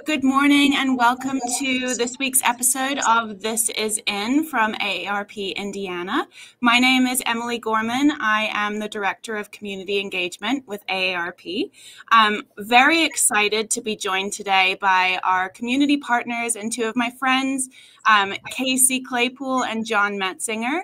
good morning and welcome to this week's episode of This Is In from AARP Indiana. My name is Emily Gorman. I am the Director of Community Engagement with AARP. I'm very excited to be joined today by our community partners and two of my friends, Casey Claypool and John Metzinger.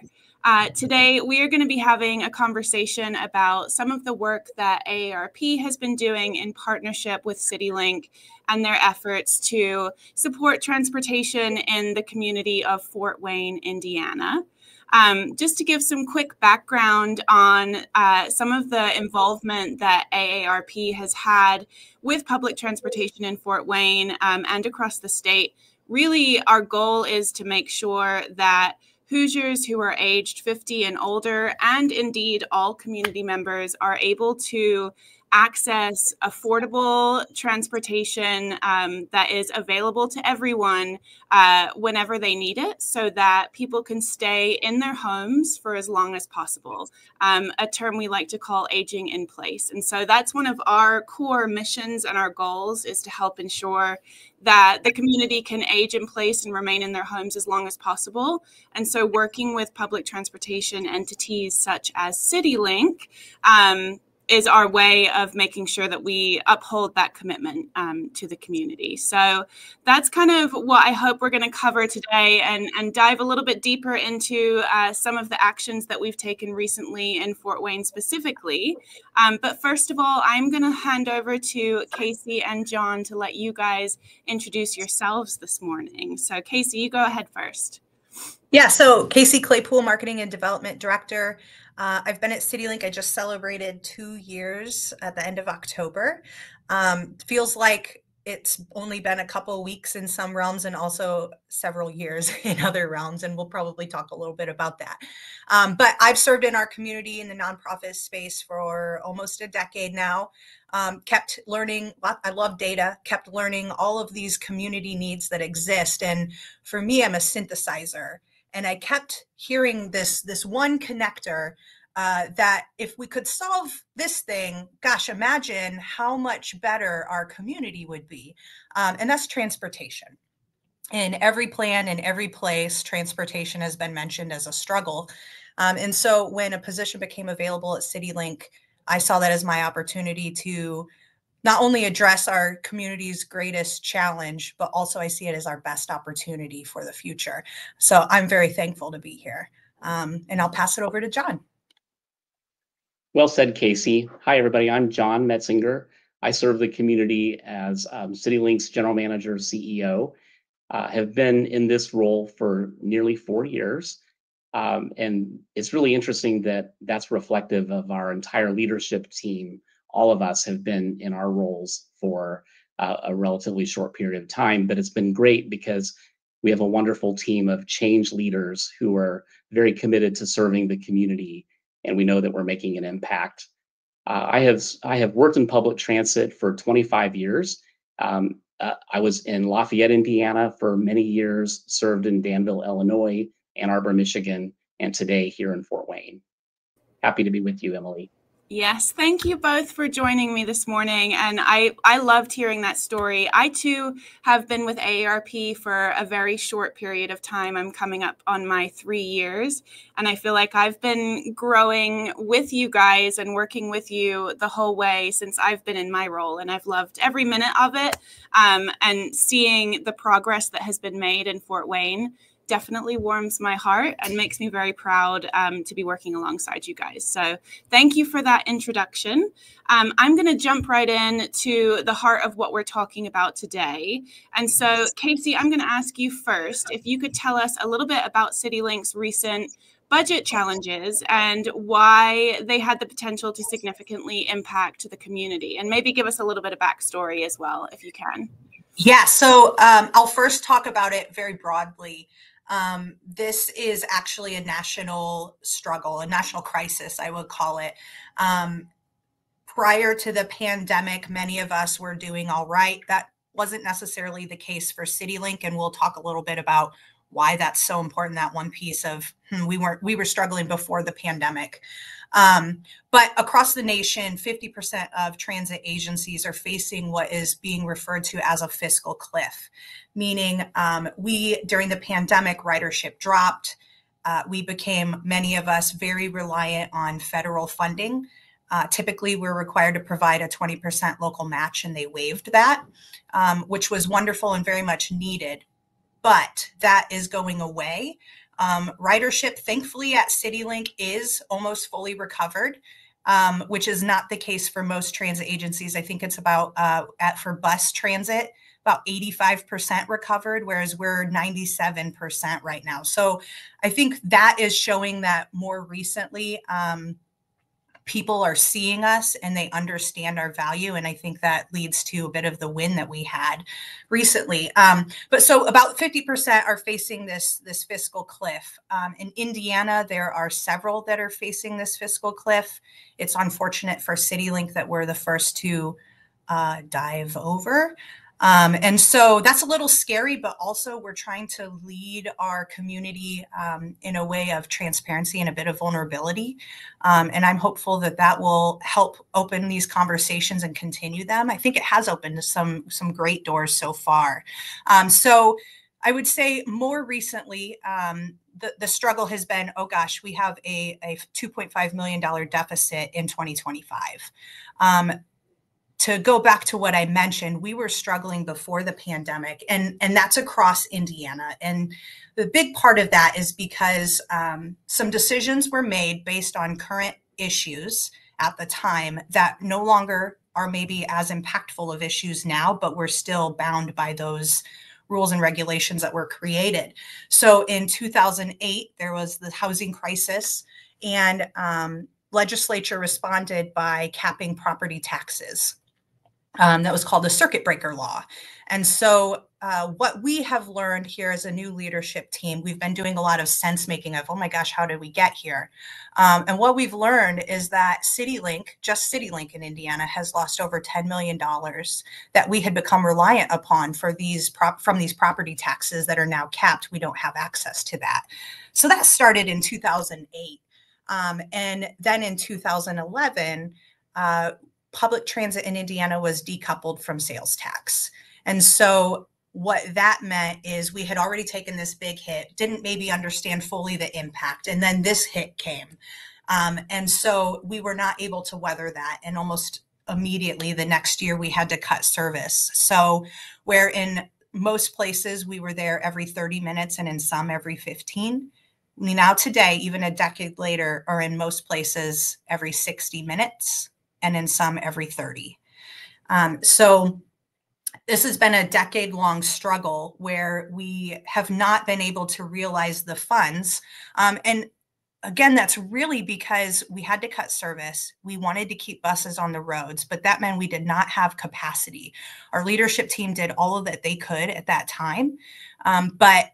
Today, we are going to be having a conversation about some of the work that AARP has been doing in partnership with Citilink and their efforts to support transportation in the community of Fort Wayne, Indiana. Just to give some quick background on some of the involvement that AARP has had with public transportation in Fort Wayne and across the state, really our goal is to make sure that Hoosiers who are aged 50 and older, and indeed all community members, are able to access affordable transportation that is available to everyone whenever they need it, so that people can stay in their homes for as long as possible, a term we like to call aging in place. And so that's one of our core missions and our goals, is to help ensure that the community can age in place and remain in their homes as long as possible. And so working with public transportation entities such as Citilink is our way of making sure that we uphold that commitment to the community. So that's kind of what I hope we're going to cover today, and dive a little bit deeper into some of the actions that we've taken recently in Fort Wayne specifically. But first of all, I'm going to hand over to Casey and John to let you guys introduce yourselves this morning. So Casey, you go ahead first. Yeah, so Casey Claypool, Marketing and Development Director. I've been at Citilink. I just celebrated 2 years at the end of October. Feels like it's only been a couple of weeks in some realms and also several years in other realms, and we'll probably talk a little bit about that. But I've served in our community in the nonprofit space for almost a decade now. Kept learning, I love data, kept learning all of these community needs that exist. And for me, I'm a synthesizer. And I kept hearing this one connector that if we could solve this thing, gosh, imagine how much better our community would be. And that's transportation. In every plan, in every place, transportation has been mentioned as a struggle. And so when a position became available at Citilink, I saw that as my opportunity to not only address our community's greatest challenge, but also I see it as our best opportunity for the future. So I'm very thankful to be here. And I'll pass it over to John. Well said, Casey. Hi, everybody. I'm John Metzinger. I serve the community as Citilink's General Manager, CEO. Have been in this role for nearly 4 years. And it's really interesting that that's reflective of our entire leadership team. All of us have been in our roles for a relatively short period of time, but it's been great because we have a wonderful team of change leaders who are very committed to serving the community, and we know that we're making an impact. I have worked in public transit for 25 years. I was in Lafayette, Indiana for many years, served in Danville, Illinois, Ann Arbor, Michigan, and today here in Fort Wayne. Happy to be with you, Emily. Yes, thank you both for joining me this morning. And I loved hearing that story. I too have been with AARP for a very short period of time. I'm coming up on my 3 years. And I feel like I've been growing with you guys and working with you the whole way since I've been in my role. And I've loved every minute of it. And seeing the progress that has been made in Fort Wayne definitely warms my heart and makes me very proud to be working alongside you guys. So thank you for that introduction. I'm going to jump right in to the heart of what we're talking about today. And so, Casey, I'm going to ask you first, if you could tell us a little bit about Citilink's recent budget challenges and why they had the potential to significantly impact the community, and maybe give us a little bit of backstory as well, if you can. Yeah, so I'll first talk about it very broadly. This is actually a national struggle, a national crisis, I would call it. Prior to the pandemic, many of us were doing all right. That wasn't necessarily the case for Citilink, and we'll talk a little bit about why that's so important, that one piece of we were struggling before the pandemic. But across the nation, 50% of transit agencies are facing what is being referred to as a fiscal cliff, meaning during the pandemic, ridership dropped. We became, many of us, very reliant on federal funding. Typically, we're required to provide a 20% local match, and they waived that, which was wonderful and very much needed. But that is going away. Ridership, thankfully, at Citilink is almost fully recovered, which is not the case for most transit agencies. I think it's about, for bus transit, about 85% recovered, whereas we're 97% right now. So I think that is showing that more recently, people are seeing us and they understand our value. And I think that leads to a bit of the win that we had recently. But so about 50% are facing this fiscal cliff. In Indiana, there are several that are facing this fiscal cliff. It's unfortunate for Citilink that we're the first to dive over. And so that's a little scary, but also we're trying to lead our community in a way of transparency and a bit of vulnerability. And I'm hopeful that that will help open these conversations and continue them. I think it has opened some great doors so far. So I would say more recently, the struggle has been, oh gosh, we have a $2.5 million deficit in 2025. To go back to what I mentioned, we were struggling before the pandemic, and that's across Indiana. And the big part of that is because some decisions were made based on current issues at the time that no longer are maybe as impactful of issues now, but we're still bound by those rules and regulations that were created. So in 2008, there was the housing crisis, and legislature responded by capping property taxes. That was called the circuit breaker law. And so what we have learned here as a new leadership team, we've been doing a lot of sense making of, oh my gosh, how did we get here? And what we've learned is that Citilink, just Citilink in Indiana, has lost over $10 million that we had become reliant upon from these property taxes that are now capped. We don't have access to that. So that started in 2008. And then in 2011, public transit in Indiana was decoupled from sales tax. And so what that meant is we had already taken this big hit, didn't maybe understand fully the impact, and then this hit came. And so we were not able to weather that. And almost immediately the next year we had to cut service. So where in most places we were there every 30 minutes and in some every 15, we now today, even a decade later, are in most places every 60 minutes. And in some every 30. So this has been a decade-long struggle where we have not been able to realize the funds. And again, that's really because we had to cut service. We wanted to keep buses on the roads, but that meant we did not have capacity. Our leadership team did all of that they could at that time. But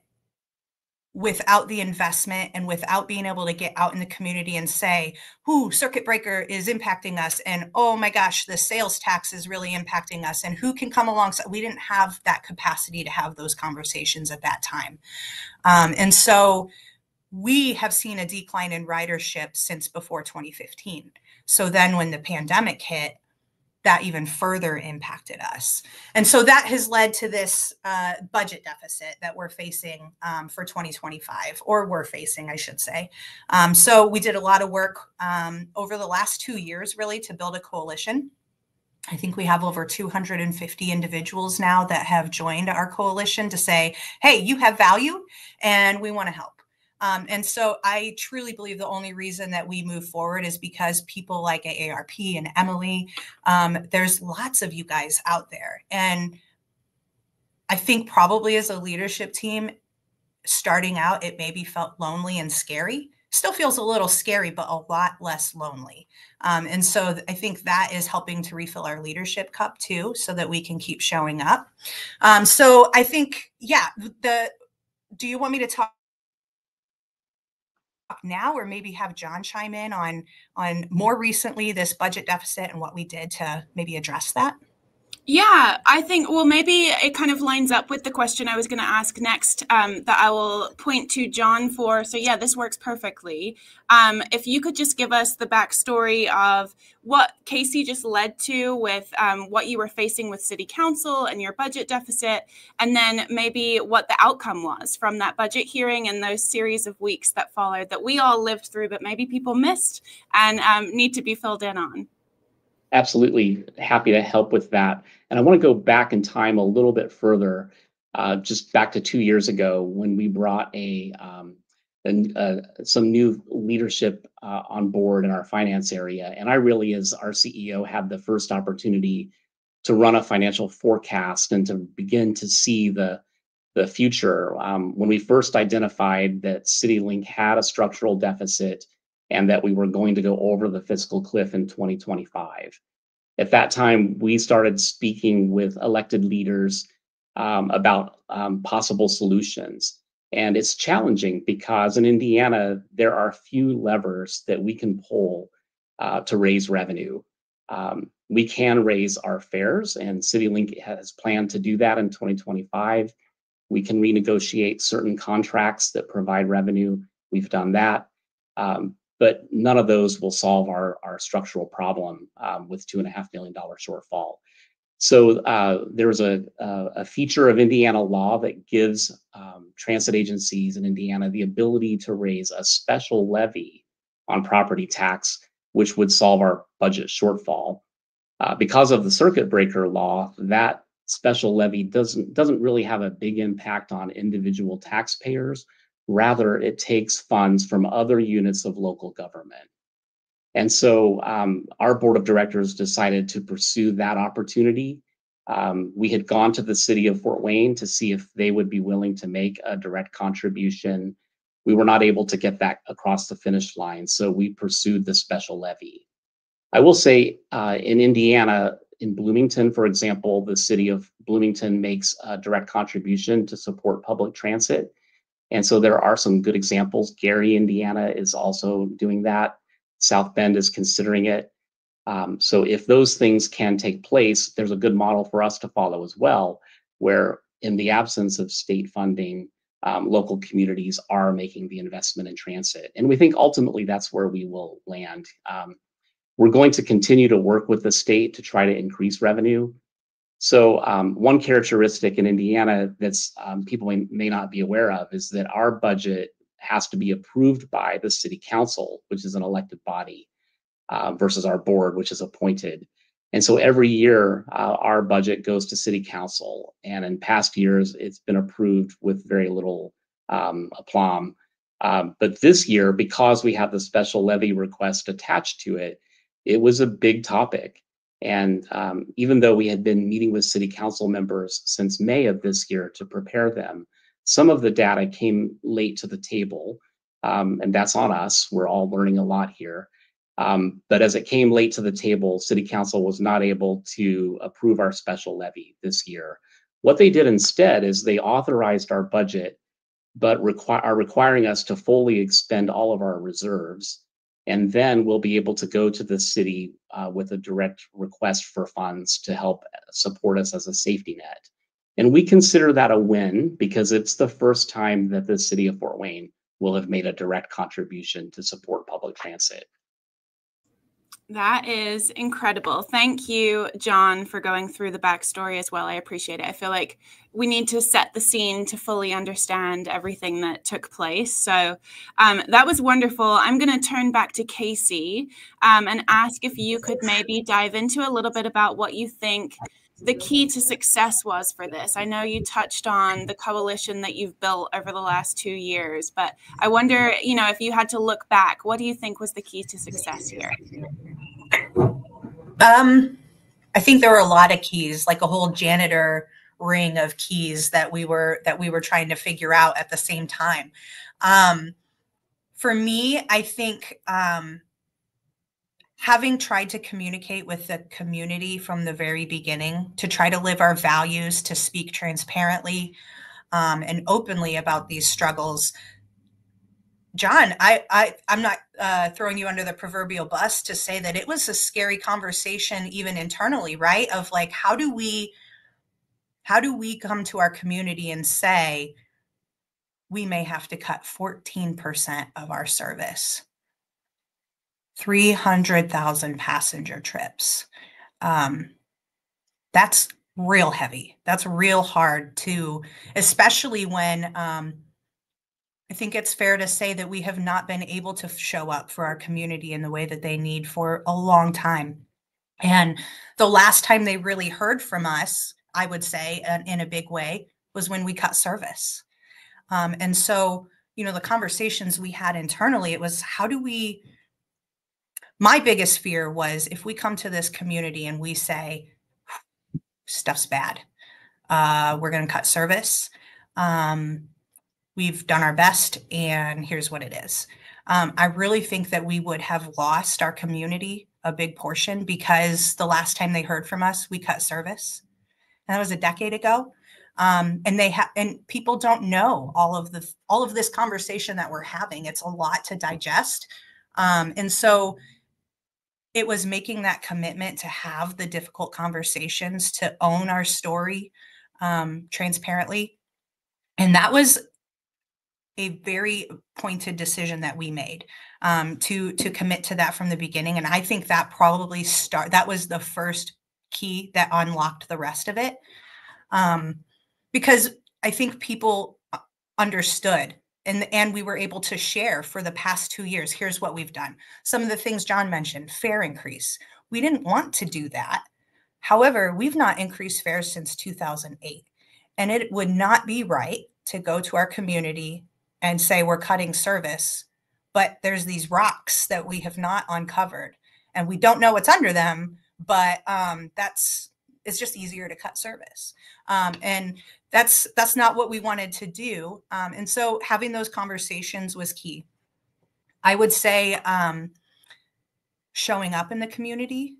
without the investment and without being able to get out in the community and say, ooh, circuit breaker is impacting us. And oh my gosh, the sales tax is really impacting us. And who can come alongside? We didn't have that capacity to have those conversations at that time. And so we have seen a decline in ridership since before 2015. So then when the pandemic hit, that even further impacted us. And so that has led to this budget deficit that we're facing for 2025, or we're facing, I should say. So we did a lot of work over the last 2 years, really, to build a coalition. I think we have over 250 individuals now that have joined our coalition to say, hey, you have value and we want to help. And so I truly believe the only reason that we move forward is because people like AARP and Emily, there's lots of you guys out there. And I think probably as a leadership team, starting out, it maybe felt lonely and scary. Still feels a little scary, but a lot less lonely. And so I think that is helping to refill our leadership cup too, so that we can keep showing up. So I think, yeah, do you want me to talk now, or maybe have John chime in on more recently this budget deficit and what we did to maybe address that? Yeah, I think, well, maybe it kind of lines up with the question I was going to ask next, that I will point to John for. So, yeah, this works perfectly. If you could just give us the backstory of what Casey just led to with what you were facing with City Council and your budget deficit, and then maybe what the outcome was from that budget hearing and those series of weeks that followed that we all lived through, but maybe people missed and need to be filled in on. Absolutely happy to help with that. And I want to go back in time a little bit further, just back to 2 years ago when we brought some new leadership on board in our finance area. And I really, as our CEO, had the first opportunity to run a financial forecast and to begin to see the future. When we first identified that Citilink had a structural deficit and that we were going to go over the fiscal cliff in 2025. At that time, we started speaking with elected leaders about possible solutions. And it's challenging because in Indiana, there are few levers that we can pull to raise revenue. We can raise our fares, and Citilink has planned to do that in 2025. We can renegotiate certain contracts that provide revenue. We've done that. But none of those will solve our structural problem with $2.5 million shortfall. So there's a feature of Indiana law that gives transit agencies in Indiana the ability to raise a special levy on property tax, which would solve our budget shortfall. Because of the circuit breaker law, that special levy doesn't really have a big impact on individual taxpayers. Rather, it takes funds from other units of local government. And so our board of directors decided to pursue that opportunity. We had gone to the city of Fort Wayne to see if they would be willing to make a direct contribution. We were not able to get that across the finish line, so we pursued the special levy. I will say in Indiana, in Bloomington, for example, the city of Bloomington makes a direct contribution to support public transit. And so there are some good examples. Gary, Indiana is also doing that. South Bend is considering it. So if those things can take place, there's a good model for us to follow as well, where in the absence of state funding, local communities are making the investment in transit. And we think ultimately that's where we will land. We're going to continue to work with the state to try to increase revenue. So one characteristic in Indiana that's people may not be aware of is that our budget has to be approved by the city council, which is an elected body, versus our board, which is appointed. And so every year our budget goes to city council. And in past years, it's been approved with very little aplomb. But this year, because we have the special levy request attached to it, it was a big topic. And even though we had been meeting with city council members since May of this year to prepare them, some of the data came late to the table, and that's on us. We're all learning a lot here. But as it came late to the table, city council was not able to approve our special levy this year. What they did instead is they authorized our budget, but are requiring us to fully expend all of our reserves. And then we'll be able to go to the city with a direct request for funds to help support us as a safety net. And we consider that a win because it's the first time that the city of Fort Wayne will have made a direct contribution to support public transit. That is incredible. Thank you, John, for going through the backstory as well. I appreciate it. I feel like we need to set the scene to fully understand everything that took place. So that was wonderful. I'm going to turn back to Casey and ask if you could maybe dive into a little bit about what you think the key to success was for this. I know you touched on the coalition that you've built over the last 2 years, but I wonder, if you had to look back, what do you think was the key to success here? I think there were a lot of keys, like a whole janitor ring of keys that we were trying to figure out at the same time. For me, I think having tried to communicate with the community from the very beginning, to try to live our values, to speak transparently and openly about these struggles. John, I'm not throwing you under the proverbial bus to say that it was a scary conversation even internally, right? Of like, how do we come to our community and say we may have to cut 14% of our service, 300,000 passenger trips. That's real heavy. That's real hard to, especially when I think it's fair to say that we have not been able to show up for our community in the way that they need for a long time. And the last time they really heard from us, I would say, in a big way, was when we cut service. And so, the conversations we had internally, it was, my biggest fear was if we come to this community and we say, stuff's bad, we're going to cut service. We've done our best, and here's what it is. I really think that we would have lost our community a big portion because the last time they heard from us, we cut service. And that was a decade ago. And people don't know all of this conversation that we're having. It's a lot to digest. And so it was making that commitment to have the difficult conversations, to own our story transparently. And that was a very pointed decision that we made to commit to that from the beginning. And I think that probably that was the first key that unlocked the rest of it. Because I think people understood and we were able to share for the past 2 years. Here's what we've done. Some of the things John mentioned, fare increase. We didn't want to do that. However, we've not increased fares since 2008. And it would not be right to go to our community and say we're cutting service, but there's these rocks that we have not uncovered and we don't know what's under them, but it's just easier to cut service. And that's not what we wanted to do. And so having those conversations was key. I would say showing up in the community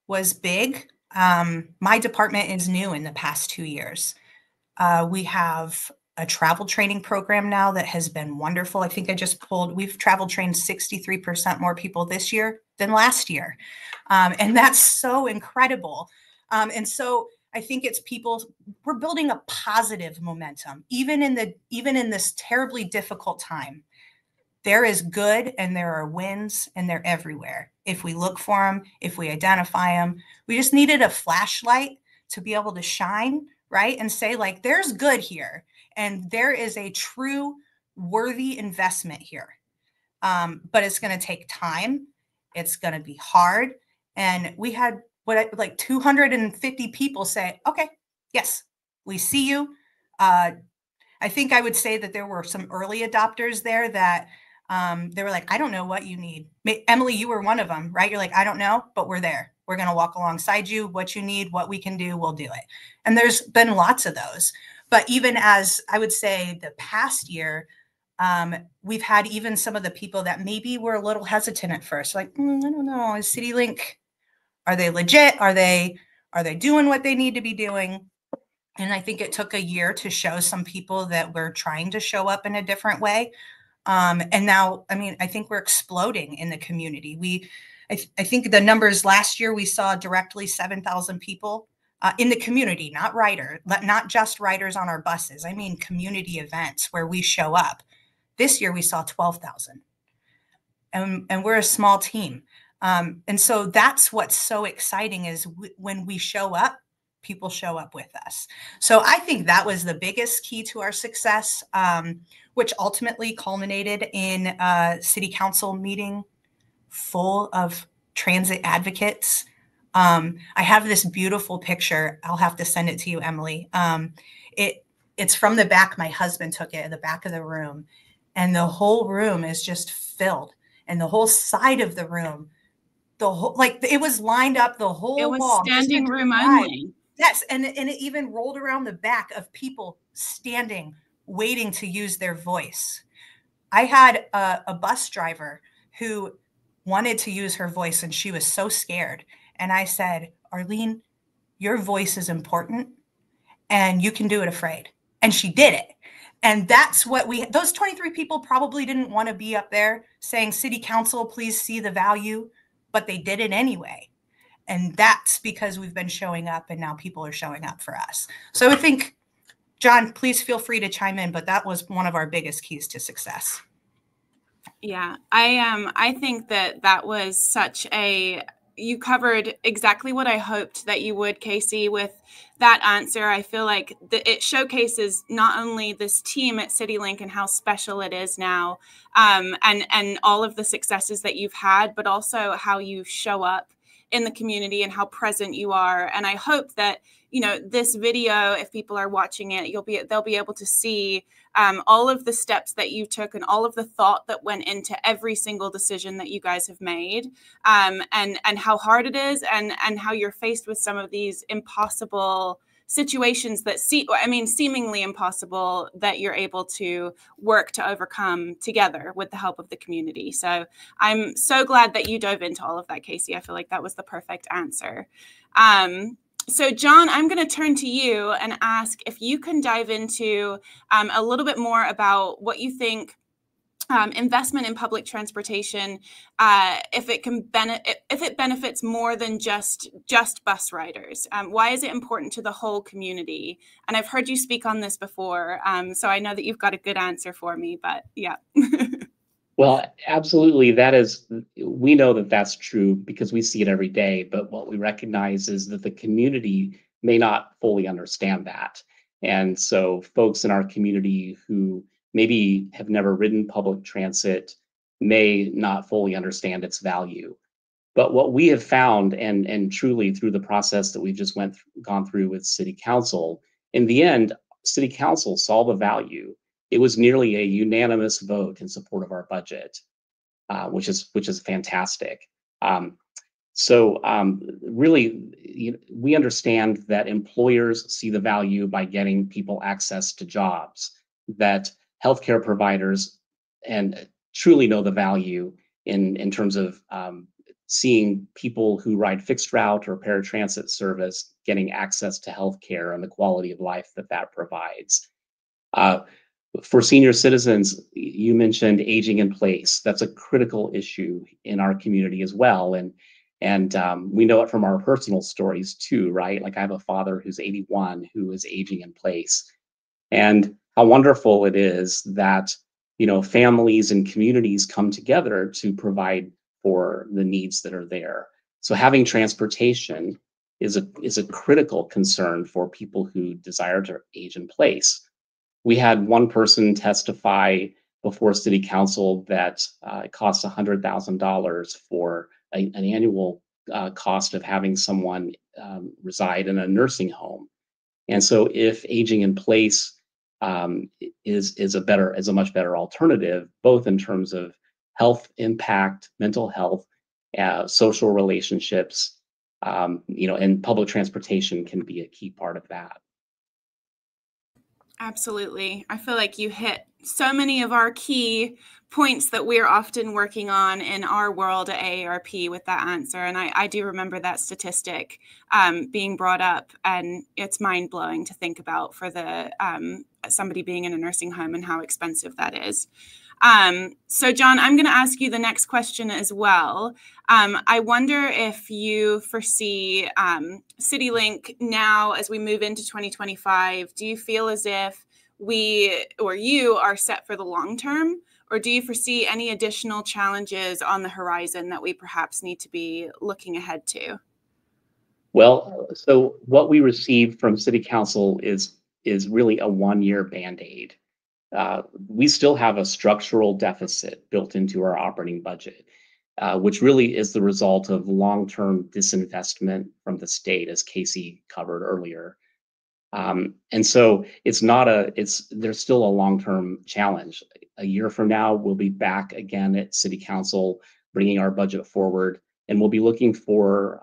was big. My department is new in the past 2 years. We have a travel training program now that has been wonderful. I think we've travel trained 63% more people this year than last year. And that's so incredible. And so I think it's we're building a positive momentum, even in this terribly difficult time. There is good and there are wins and they're everywhere. If we look for them, if we identify them, we just needed a flashlight to be able to shine, right? And say like, there's good here. And there is a true worthy investment here. But it's going to take time. It's going to be hard. And we had 250 people say, okay, yes, we see you. I think I would say that there were some early adopters there that they were like, I don't know what you need. Emily, you were one of them, right? You're like, I don't know, but we're there. We're going to walk alongside you. What you need, what we can do, we'll do it. And there's been lots of those. But even as I would say the past year, we've had even some of the people that maybe were a little hesitant at first, like, I don't know, is Citilink, are they legit? Are they doing what they need to be doing? And I think it took a year to show some people that we're trying to show up in a different way. And now, I think we're exploding in the community. I think the numbers last year, we saw directly 7,000 people in the community, not just riders on our buses. I mean, community events where we show up. This year we saw 12,000 and we're a small team. And so that's what's so exciting is when we show up, people show up with us. So I think that was the biggest key to our success, which ultimately culminated in a city council meeting full of transit advocates. I have this beautiful picture. I'll have to send it to you, Emily. It's from the back. My husband took it at the back of the room, and the whole room is just filled, and the whole side of the room, it was lined up the whole wall. It was standing room only. Yes, and it even rolled around the back of people standing, waiting to use their voice. I had a bus driver who wanted to use her voice, and she was so scared. And I said, Arlene, your voice is important, and you can do it afraid. And she did it. And that's what those 23 people probably didn't want to be up there saying, City Council, please see the value, but they did it anyway. And that's because we've been showing up, and now people are showing up for us. So I think, John, please feel free to chime in, but that was one of our biggest keys to success. Yeah, I think that was such you covered exactly what I hoped that you would, Casey, with that answer. I feel like it showcases not only this team at Citilink and how special it is now, and all of the successes that you've had, but also how you show up in the community and how present you are. And I hope that, this video, if people are watching it, they'll be able to see all of the steps that you took and all of the thought that went into every single decision that you guys have made, and how hard it is, and how you're faced with some of these impossible situations that seemingly impossible, that you're able to work to overcome together with the help of the community. So I'm so glad that you dove into all of that, Casey. I feel like that was the perfect answer. So John, I'm going to turn to you and ask if you can dive into a little bit more about what you think investment in public transportation, if it benefits more than just bus riders. Why is it important to the whole community? And I've heard you speak on this before, so I know that you've got a good answer for me, but yeah. Well, absolutely. We know that that's true because we see it every day. But what we recognize is that the community may not fully understand that. And so folks in our community who maybe have never ridden public transit may not fully understand its value. But what we have found, and truly through the process that we've just gone through with City Council, in the end, City Council saw the value. It was nearly a unanimous vote in support of our budget, which is fantastic. Really, we understand that employers see the value by getting people access to jobs, that healthcare providers and truly know the value in terms of seeing people who ride fixed route or paratransit service getting access to healthcare and the quality of life that provides. For senior citizens, you mentioned aging in place. That's a critical issue in our community as well. And we know it from our personal stories too, right? Like I have a father who's 81 who is aging in place. And how wonderful it is that, families and communities come together to provide for the needs that are there. So having transportation is a critical concern for people who desire to age in place. We had one person testify before City Council that it costs $100,000 for an annual cost of having someone reside in a nursing home. And so, if aging in place is a much better alternative, both in terms of health impact, mental health, social relationships, and public transportation can be a key part of that. Absolutely. I feel like you hit so many of our key points that we're often working on in our world at AARP with that answer. And I do remember that statistic being brought up, and it's mind-blowing to think about for somebody being in a nursing home and how expensive that is. So John, I'm going to ask you the next question as well. I wonder if you foresee Citilink now as we move into 2025, do you feel as if we or you are set for the long term, or do you foresee any additional challenges on the horizon that we perhaps need to be looking ahead to? Well, so what we received from City Council is really a one-year Band-Aid. We still have a structural deficit built into our operating budget, which really is the result of long-term disinvestment from the state, as Casey covered earlier. And so there's still a long-term challenge. A year from now, we'll be back again at City Council, bringing our budget forward, and we'll be looking for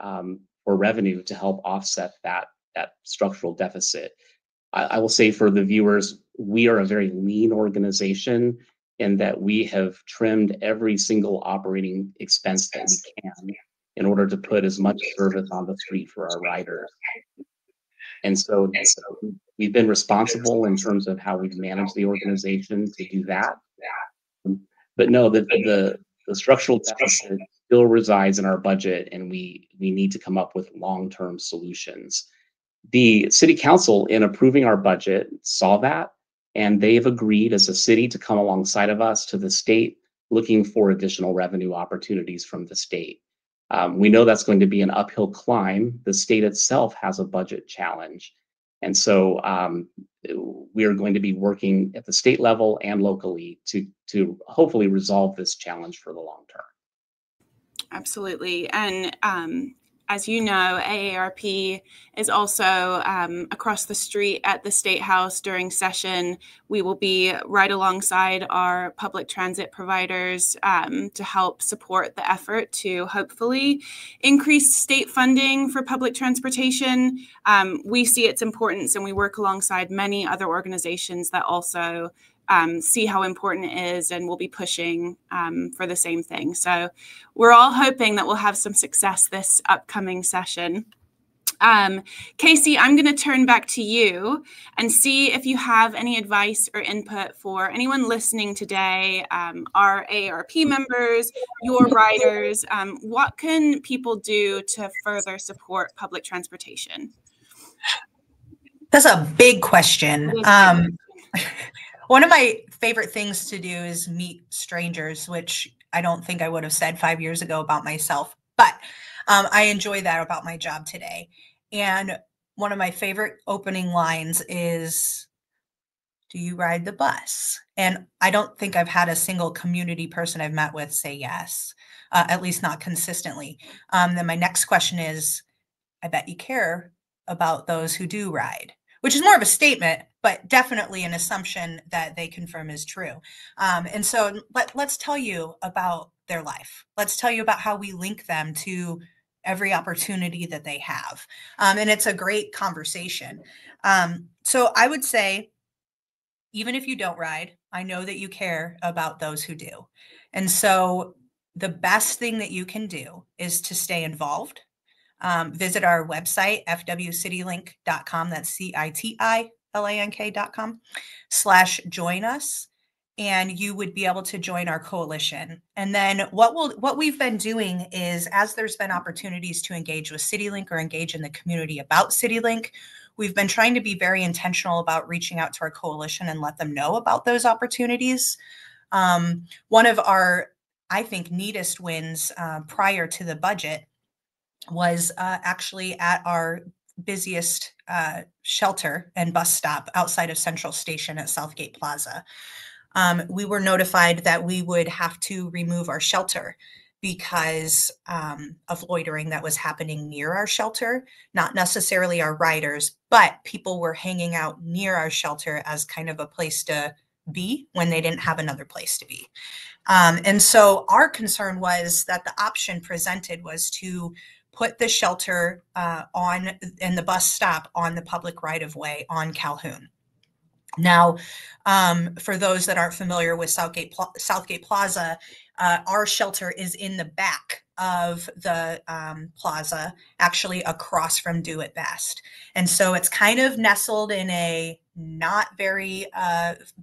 revenue to help offset that structural deficit. I will say for the viewers, we are a very lean organization in that we have trimmed every single operating expense that we can in order to put as much service on the street for our riders. And so we've been responsible in terms of how we've managed the organization to do that. But no, the structural deficit still resides in our budget, and we need to come up with long-term solutions. The city council, in approving our budget, saw that, and they've agreed as a city to come alongside of us to the state, looking for additional revenue opportunities from the state. We know that's going to be an uphill climb. The state itself has a budget challenge. And so we are going to be working at the state level and locally to hopefully resolve this challenge for the long term. Absolutely. And as you know, AARP is also across the street at the State House during session. We will be right alongside our public transit providers to help support the effort to hopefully increase state funding for public transportation. We see its importance, and we work alongside many other organizations that also see how important it is, and we'll be pushing for the same thing. So we're all hoping that we'll have some success this upcoming session. Casey, I'm going to turn back to you and see if you have any advice or input for anyone listening today, our AARP members, your riders. What can people do to further support public transportation? That's a big question. One of my favorite things to do is meet strangers, which I don't think I would have said 5 years ago about myself, but I enjoy that about my job today. And one of my favorite opening lines is, "Do you ride the bus?" And I don't think I've had a single community person I've met with say yes, at least not consistently. Then my next question is, "I bet you care about those who do ride," which is more of a statement, but definitely an assumption that they confirm is true. And so let's tell you about their life. Let's tell you about how we link them to every opportunity that they have. And it's a great conversation. So I would say, even if you don't ride, I know that you care about those who do. And so the best thing that you can do is to stay involved. Visit our website, fwcitilink.com. That's CITILANK.com/join us. And you would be able to join our coalition. And then what we've been doing is, as there's been opportunities to engage with Citilink or engage in the community about Citilink, we've been trying to be very intentional about reaching out to our coalition and let them know about those opportunities. One of our, I think, neatest wins prior to the budget was actually at our busiest shelter and bus stop outside of Central Station at Southgate Plaza. We were notified that we would have to remove our shelter because of loitering that was happening near our shelter, not necessarily our riders, but people were hanging out near our shelter as kind of a place to be when they didn't have another place to be. And so our concern was that the option presented was to put the shelter on and the bus stop on the public right-of-way on Calhoun. Now, for those that aren't familiar with Southgate Plaza, our shelter is in the back of the plaza, actually across from Do It Best. And so it's kind of nestled in a not very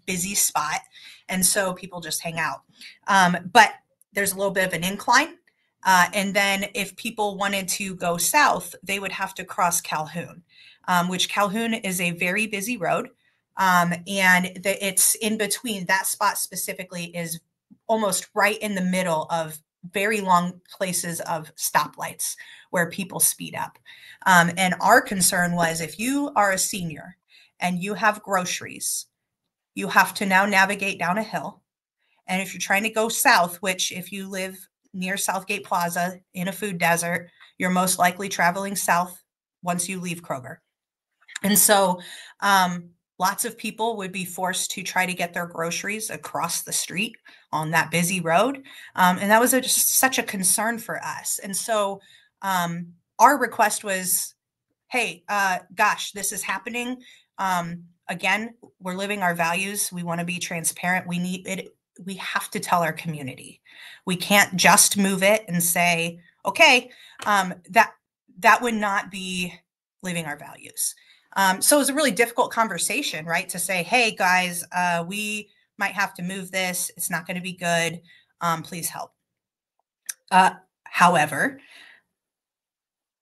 busy spot. And so people just hang out. But there's a little bit of an incline. And then if people wanted to go south, they would have to cross Calhoun, which Calhoun is a very busy road. And it's in between. That spot specifically is almost right in the middle of very long places of stoplights where people speed up. And our concern was, if you are a senior and you have groceries, you have to now navigate down a hill. And if you're trying to go south, which if you live near Southgate Plaza in a food desert, you're most likely traveling south once you leave Kroger. And so lots of people would be forced to try to get their groceries across the street on that busy road. And that was just such a concern for us. And so our request was, hey, gosh, this is happening. Again, we're living our values. We want to be transparent. We need it. We have to tell our community. We can't just move it and say, okay, that would not be living our values. So it was a really difficult conversation, right? To say, hey guys, we might have to move this. It's not going to be good. Please help. However,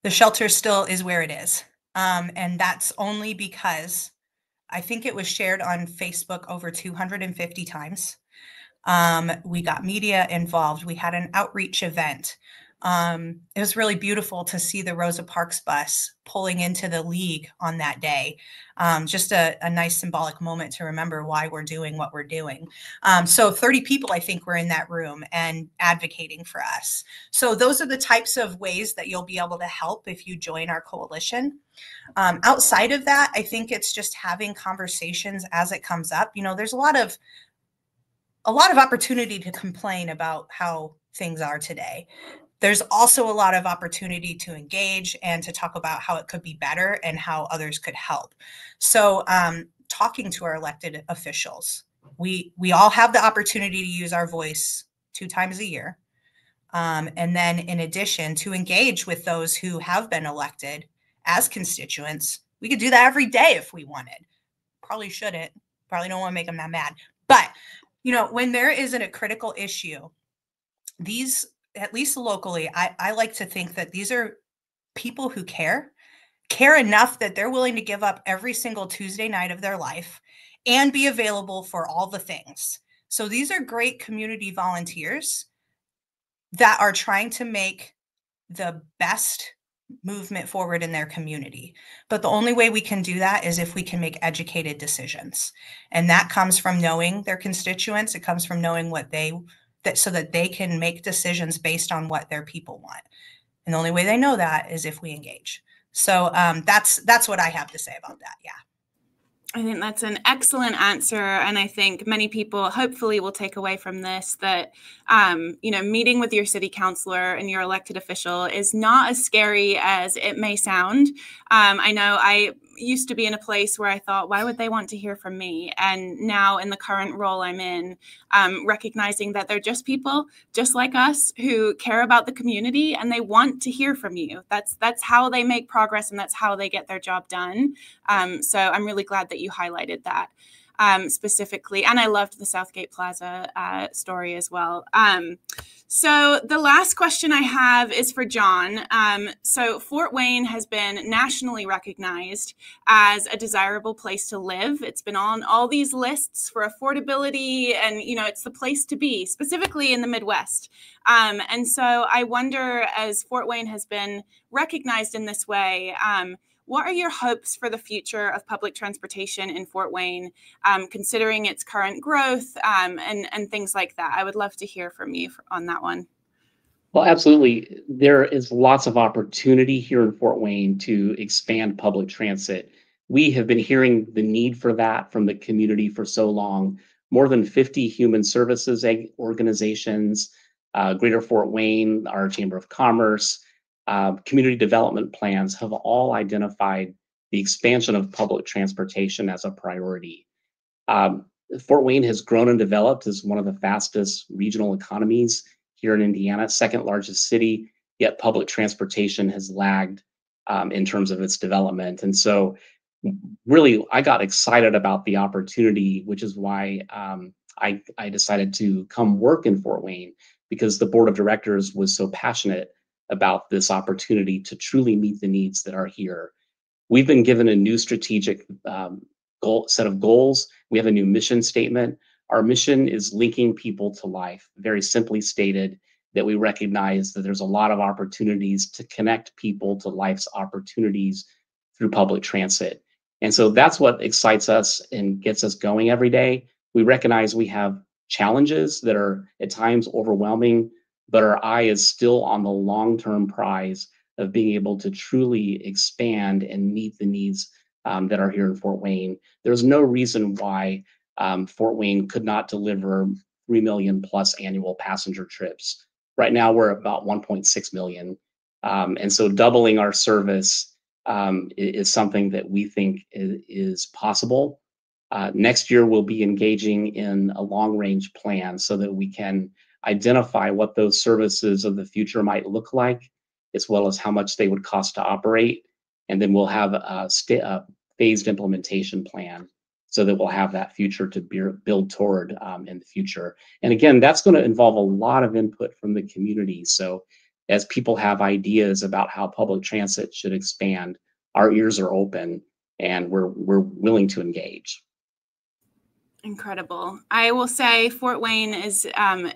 the shelter still is where it is. And that's only because I think it was shared on Facebook over 250 times. We got media involved. We had an outreach event. It was really beautiful to see the Rosa Parks bus pulling into the league on that day. Just a nice symbolic moment to remember why we're doing what we're doing. So 30 people, I think, were in that room and advocating for us. So those are the types of ways that you'll be able to help if you join our coalition. Outside of that, I think it's just having conversations as it comes up. You know, there's a lot of opportunity to complain about how things are today. There's also a lot of opportunity to engage and to talk about how it could be better and how others could help. So talking to our elected officials, we all have the opportunity to use our voice 2 times a year. And then in addition, to engage with those who have been elected as constituents. We could do that every day if we wanted. Probably shouldn't. Probably don't want to make them that mad. But you know, when there isn't a critical issue, these, at least locally, I like to think that these are people who care enough that they're willing to give up every single Tuesday night of their life and be available for all the things. So these are great community volunteers that are trying to make the best movement forward in their community. But the only way we can do that is if we can make educated decisions. And that comes from knowing their constituents. It comes from knowing so that they can make decisions based on what their people want. And the only way they know that is if we engage. So that's what I have to say about that. Yeah. I think that's an excellent answer. And I think many people hopefully will take away from this that, you know, meeting with your city councilor and your elected official is not as scary as it may sound. I know I used to be in a place where I thought, why would they want to hear from me? And now in the current role I'm in, recognizing that they're just people just like us who care about the community and they want to hear from you. That's how they make progress and that's how they get their job done. So I'm really glad that you highlighted that specifically. And I loved the Southgate Plaza story as well. So the last question I have is for John. So Fort Wayne has been nationally recognized as a desirable place to live. It's been on all these lists for affordability and, you know, it's the place to be, specifically in the Midwest. And so I wonder, as Fort Wayne has been recognized in this way, what are your hopes for the future of public transportation in Fort Wayne, considering its current growth and things like that? I would love to hear from you on that one. Well, absolutely. There is lots of opportunity here in Fort Wayne to expand public transit. We have been hearing the need for that from the community for so long. More than 50 human services organizations, Greater Fort Wayne, our Chamber of Commerce, community development plans have all identified the expansion of public transportation as a priority. Fort Wayne has grown and developed as one of the fastest regional economies here in Indiana, second largest city, yet public transportation has lagged in terms of its development. And so really, I got excited about the opportunity, which is why I decided to come work in Fort Wayne, because the board of directors was so passionate about this opportunity to truly meet the needs that are here. We've been given a new strategic set of goals. We have a new mission statement. Our mission is linking people to life, very simply stated, that we recognize that there's a lot of opportunities to connect people to life's opportunities through public transit. And so that's what excites us and gets us going every day. We recognize we have challenges that are at times overwhelming, but our eye is still on the long-term prize of being able to truly expand and meet the needs that are here in Fort Wayne. There's no reason why Fort Wayne could not deliver 3 million plus annual passenger trips. Right now, we're about 1.6 million. And so doubling our service is something that we think is possible. Next year, we'll be engaging in a long-range plan so that we can identify what those services of the future might look like, as well as how much they would cost to operate. And then we'll have phased implementation plan so that we'll have that future to build toward in the future. And again, that's going to involve a lot of input from the community. So as people have ideas about how public transit should expand, our ears are open and we're willing to engage. Incredible. I will say Fort Wayne is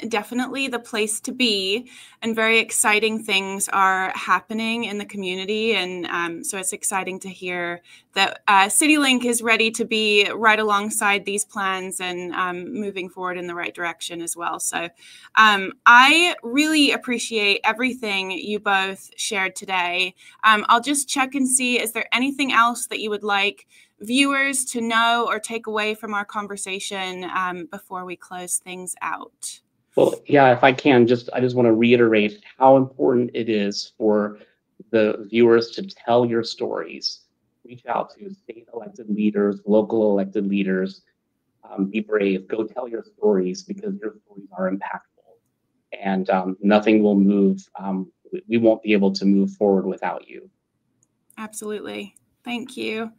definitely the place to be, and very exciting things are happening in the community. And so it's exciting to hear that Citilink is ready to be right alongside these plans and moving forward in the right direction as well. So I really appreciate everything you both shared today. I'll just check and see, is there anything else that you would like viewers to know or take away from our conversation before we close things out? Well, yeah, if I can, I just want to reiterate how important it is for the viewers to tell your stories. Reach out to state elected leaders, local elected leaders. Be brave. Go tell your stories, because your stories are impactful, and nothing will move. We won't be able to move forward without you. Absolutely. Thank you.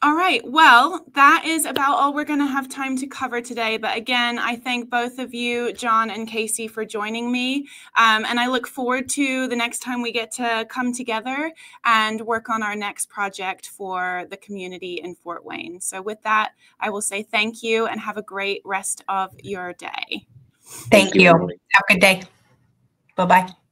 All right. Well, that is about all we're going to have time to cover today. But again, I thank both of you, John and Casey, for joining me. And I look forward to the next time we get to come together and work on our next project for the community in Fort Wayne. So with that, I will say thank you and have a great rest of your day. Thank you. Have a good day. Bye-bye.